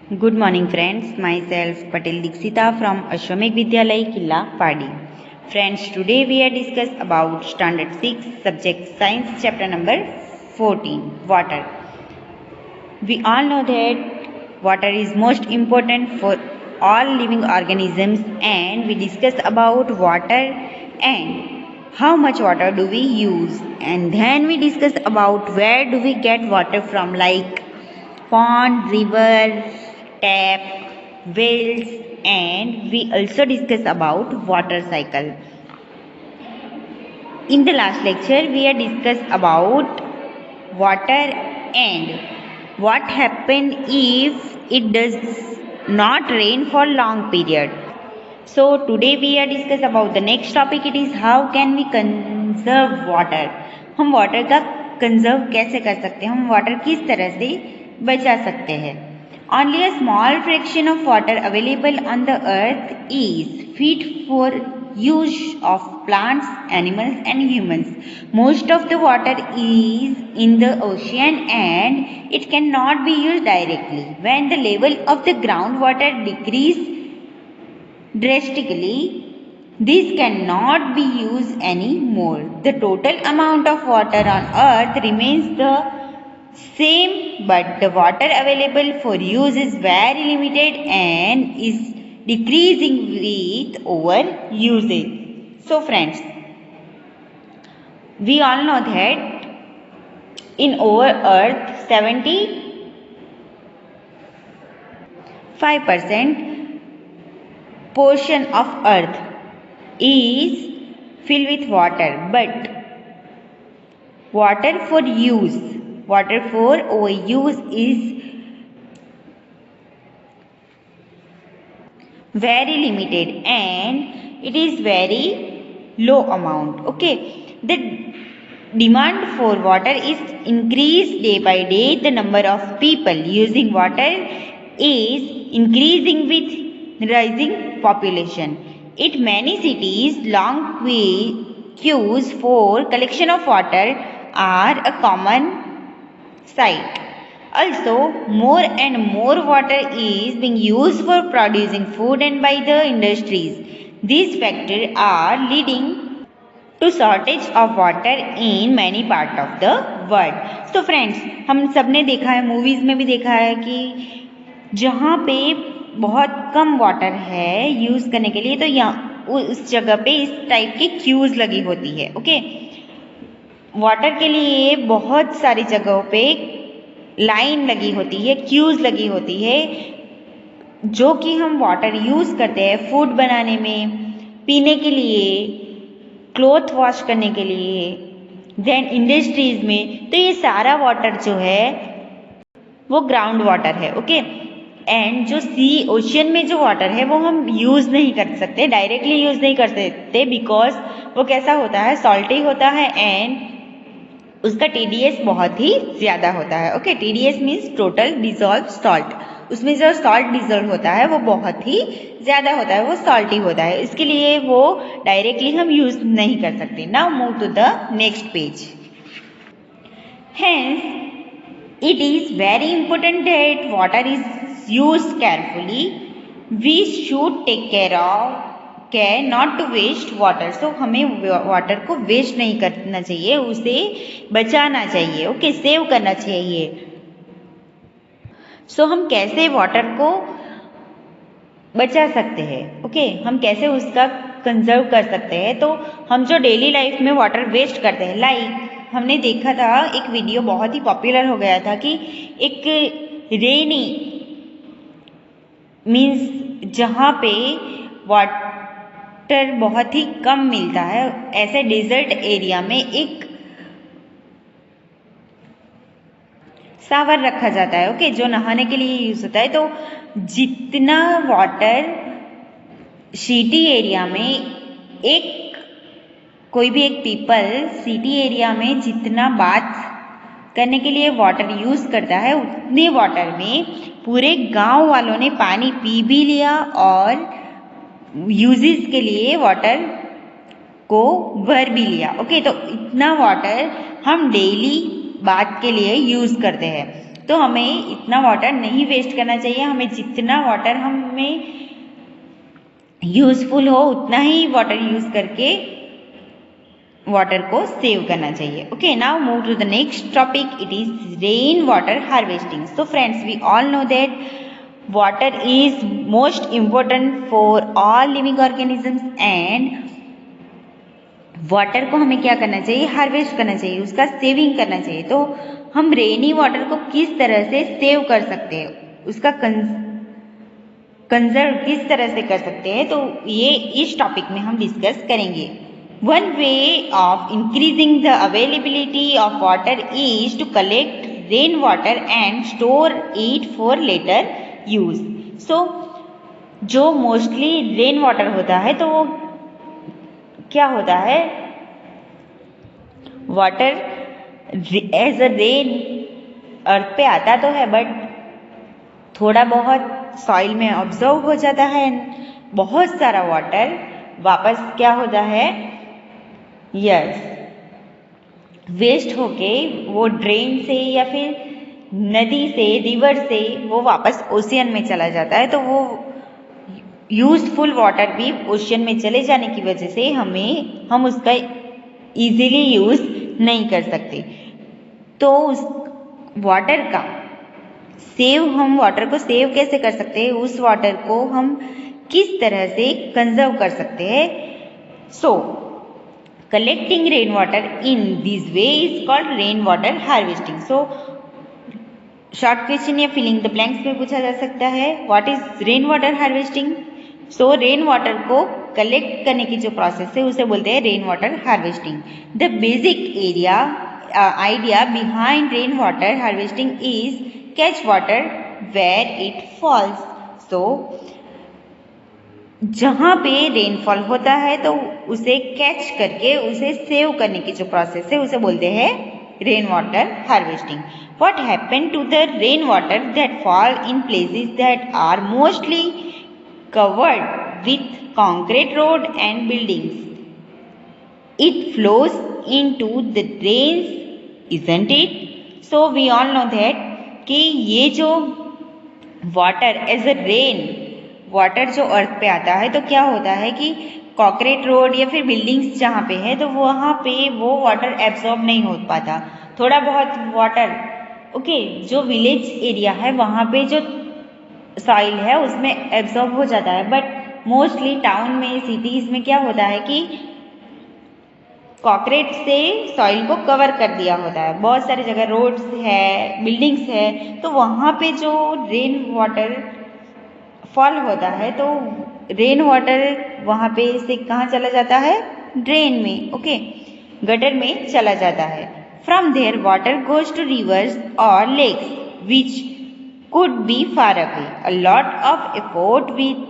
Good morning friends, myself Patel Dikshita from Ashwamekh Vidyalay Killa Padi. Friends, today we are discuss about standard 6 subject science chapter number 14 water. We all know that water is most important for all living organisms and we discuss about water and how much water do we use, and then we discuss about where do we get water from, like pond, river, tap, wells, and we also discuss about water cycle. In the last lecture we had discussed about water and what happen if it does not rain for long period. So today we are discuss about the next topic, it is how can we conserve water. हम water का conserve कैसे कर सकते हैं, हम water किस तरह से बचा सकते हैं. Only a small fraction of water available on the earth is fit for use of plants, animals and humans. Most of the water is in the ocean and it cannot be used directly. When the level of the groundwater decreases drastically, this cannot be used anymore. The total amount of water on earth remains the same, but the water available for use is very limited and is decreasing with over usage. So friends, we all know that in our earth 75% portion of earth is filled with water, but water for our use is very limited and it is very low amount. Okay, the demand for water is increased day by day. The number of people using water is increasing with rising population. In many cities, long queues for collection of water are a common sight. Also, more and more water is being used for producing food and by the industries. These factors are leading to shortage of water in many part of the world. So friends, हम सब ने देखा है, movies में भी देखा है कि जहाँ पे बहुत कम वाटर है यूज करने के लिए, तो यहाँ उस जगह पे इस टाइप की क्यूज लगी होती है. ओके, वाटर के लिए बहुत सारी जगहों पे लाइन लगी होती है, क्यूज लगी होती है, जो कि हम वाटर यूज करते हैं फूड बनाने में, पीने के लिए, क्लॉथ वॉश करने के लिए, देन इंडस्ट्रीज में. तो ये सारा वाटर जो है वो ग्राउंड वाटर है. ओके, एंड जो सी ओशियन में जो वाटर है वो हम यूज़ नहीं कर सकते, डायरेक्टली यूज़ नहीं कर सकते, बिकॉज वो कैसा होता है, सॉल्टी होता है एंड उसका TDS बहुत ही ज़्यादा होता है. Okay, TDS means total dissolve salt. उसमें जो सॉल्ट डिजॉल्व होता है वो बहुत ही ज़्यादा होता है, वो सॉल्टी होता है, इसके लिए वो डायरेक्टली हम यूज़ नहीं कर सकते. Now move to the next page. Hence, it is very important that water is used carefully. We should take care not to waste water. So हमें वाटर को वेस्ट नहीं करना चाहिए, उसे बचाना चाहिए. ओके, सेव करना चाहिए. सो हम कैसे वाटर को बचा सकते हैं, ओके, हम कैसे उसका कंजर्व कर सकते हैं. तो हम जो डेली लाइफ में वाटर वेस्ट करते हैं, लाइक हमने देखा था एक वीडियो बहुत ही पॉपुलर हो गया था कि एक रेनी मीन्स जहाँ पे वाटर बहुत ही कम मिलता है, ऐसे डेजर्ट एरिया में एक शावर रखा जाता है. ओके, जो नहाने के लिए यूज होता है. तो जितना वाटर सिटी एरिया में कोई भी एक पीपल सिटी एरिया में जितना बात करने के लिए वाटर यूज करता है, उतने वाटर में पूरे गांव वालों ने पानी पी भी लिया और यूजेस के लिए वाटर को भर भी लिया. ओके, तो इतना वाटर हम डेली बात के लिए यूज करते हैं. तो हमें इतना वाटर नहीं वेस्ट करना चाहिए, हमें जितना वाटर हमें यूजफुल हो उतना ही वाटर यूज करके वाटर को सेव करना चाहिए. Okay, now move to the next topic. It is rain water harvesting. So friends, we all know that water is most important for all living organisms and water को हमें क्या करना चाहिए, harvest करना चाहिए, उसका सेविंग करना चाहिए. तो हम रेनी वाटर को किस तरह से सेव कर सकते हैं, उसका कंजर्व किस तरह से कर सकते हैं, तो ये इस टॉपिक में हम डिस्कस करेंगे. One way of increasing the availability of water is to collect rain water and store it for later use. So जो मोस्टली रेन वाटर होता है तो वो क्या होता है, वाटर एज अ रेन अर्थ पे आता तो है बट थोड़ा बहुत सॉइल में ऑब्जर्व हो जाता है. बहुत सारा वाटर वापस क्या होता है, वेस्ट होके वो ड्रेन से या फिर नदी से, रिवर से वो वापस ओशियन में चला जाता है. तो वो यूजफुल वाटर भी ओशियन में चले जाने की वजह से हम उसका इजीली यूज नहीं कर सकते. तो उस वाटर का हम वाटर को सेव कैसे कर सकते हैं, उस वाटर को हम किस तरह से कंजर्व कर सकते हैं. So collecting rain water in this way is called rain water harvesting. So short question या फिलिंग द ब्लैंक्स में पूछा जा सकता है, what is rain water harvesting. So rain water को कलेक्ट करने की जो प्रोसेस है उसे बोलते हैं rain water harvesting. The basic idea behind rain water harvesting is catch water where it falls. So जहाँ पे रेनफॉल होता है तो उसे कैच करके उसे सेव करने की जो प्रोसेस है उसे बोलते हैं rain water harvesting. What happened to the rainwater that fall in places that are mostly covered with concrete road and buildings? It flows into the drains, isn't it? So we all know that कि ये जो water as a rain, water जो अर्थ पे आता है तो क्या होता है कि कॉन्क्रीट रोड या फिर बिल्डिंग्स जहाँ पे है तो वहाँ पे वो वाटर एब्जॉर्ब नहीं हो पाता. थोड़ा बहुत वाटर जो विलेज एरिया है वहाँ पे जो सॉइल है उसमें एब्जॉर्ब हो जाता है. बट मोस्टली टाउन में, सिटीज में क्या होता है कि कॉन्क्रीट से सॉइल को कवर कर दिया होता है. बहुत सारी जगह रोड्स है, बिल्डिंग्स है, तो वहाँ पे जो रेन वाटर फॉल होता है तो रेन वाटर वहाँ पे से कहाँ चला जाता है, ड्रेन में, गटर में चला जाता है. From there, water goes to rivers or lakes, which could be far away. A lot of effort will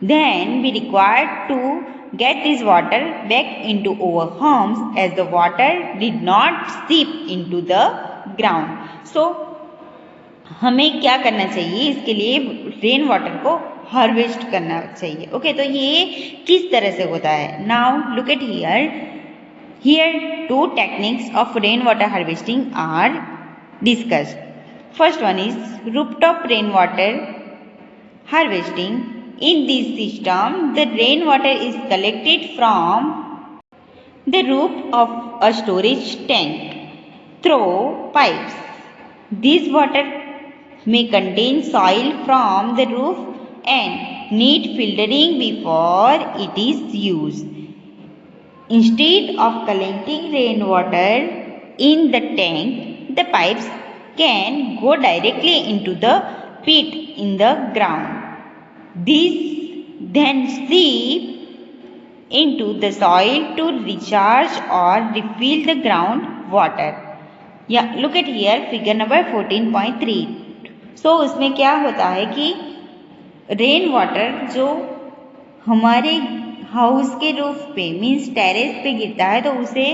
then be required to get this water back into our homes as the water did not seep into the ground. So, हमें क्या करना चाहिए, इसके लिए rain water को harvest करना चाहिए. तो ये किस तरह से होता है. Now look at here. Here, two techniques of rainwater harvesting are discussed. First one is rooftop rainwater harvesting. In this system, the rainwater is collected from the roof of a storage tank through pipes. This water may contain soil from the roof and need filtering before it is used. Instead of collecting rainwater in the tank, the pipes can go directly into the pit in the ground. These then seep into the soil to recharge or refill the ground water. Yeah, look at here figure number 14.3. So उसमें क्या होता है कि rain water जो हमारे house के roof पे means terrace पे गिरता है तो उसे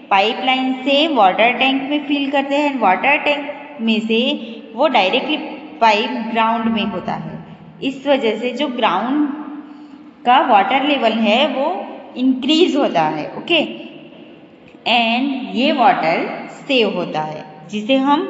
पाइपलाइन से वाटर टैंक में फिल करते हैं. वाटर टैंक में से वो डायरेक्टली पाइप ग्राउंड में होता है. इस वजह से जो ग्राउंड का वाटर लेवल है वो इंक्रीज होता है. एंड ये वाटर सेव होता है जिसे हम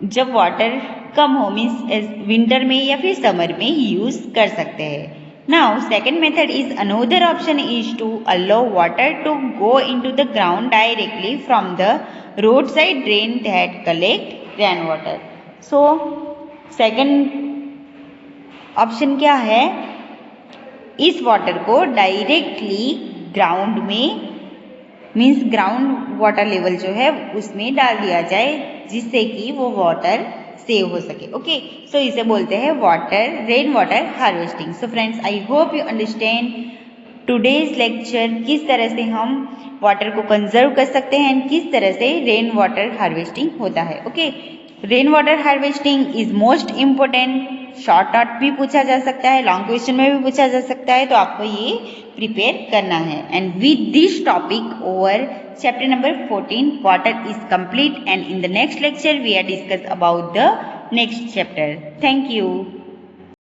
जब वाटर कम हो मीन्स विंटर में या फिर समर में यूज कर सकते हैं. Now second method is another option is to allow water to go into the ground directly from the road side drain that collect rain water. So second option क्या है, इस वाटर को directly ground में means ground water level जो है उसमें डाल दिया जाए जिससे कि वो वाटर सेव हो सके. ओके, सो इसे बोलते हैं water rain water harvesting. So friends, I hope you understand today's lecture, किस तरह से हम वाटर को कंजर्व कर सकते हैं एंड किस तरह से रेन वाटर हार्वेस्टिंग होता है. Okay, rain water harvesting is most important. Short note भी पूछा जा सकता है, लॉन्ग क्वेश्चन में भी पूछा जा सकता है, तो आपको ये प्रिपेयर करना है. And with this topic over chapter number 14 water is complete, and in the next lecture we are discuss about the next chapter. Thank you.